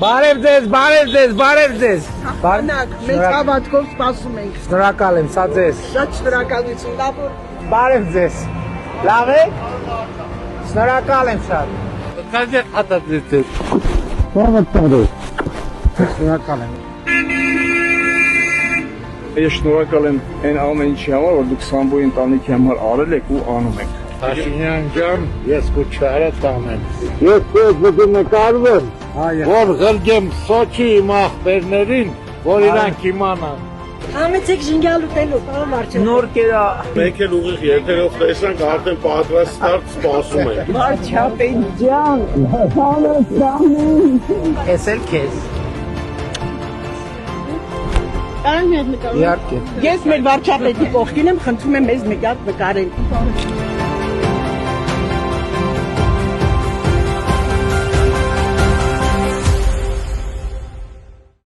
Բարև ձեզ։ Բանակ, մենք հավատքով սպասում ենք։ Շնորհակալ եմ, սա ձեզ։ Շատ շնորհակալություն, լավ որ Բարև ձեզ։ Լավ եք։ Շնորհակալ եմ շատ։ Կազե հատածից։ Շնորհակալ եմ։ Ես շնորհակալ եմ այն ամեն ինչի համար, որ դուք Սամբոյի ընտանիքի համար արել եք ու անում եք։ Փաշինյան ջան, ես քուչարը տանեմ։ Ես քեզ պետք է նկարվեմ, որ ղրգեմ Սոչի իմ աղբերներին, որ իրանք իմանան։ համեցեք ժինգալ ուտելու, պարոն Վարչապետ։ Նոր կերա։ Մենք էլ ուղիղ եթերով տեսանք, արդեն պատրաստ սպասում ենք։ Վարչապետ ջան, Ես էլ քեզ։ Կարանք մի հատ նկարել։ Իհարկե։ Ես մեր վարչապետի կողքին եմ, խնդրում եմ մեզ մի հատ նկարել։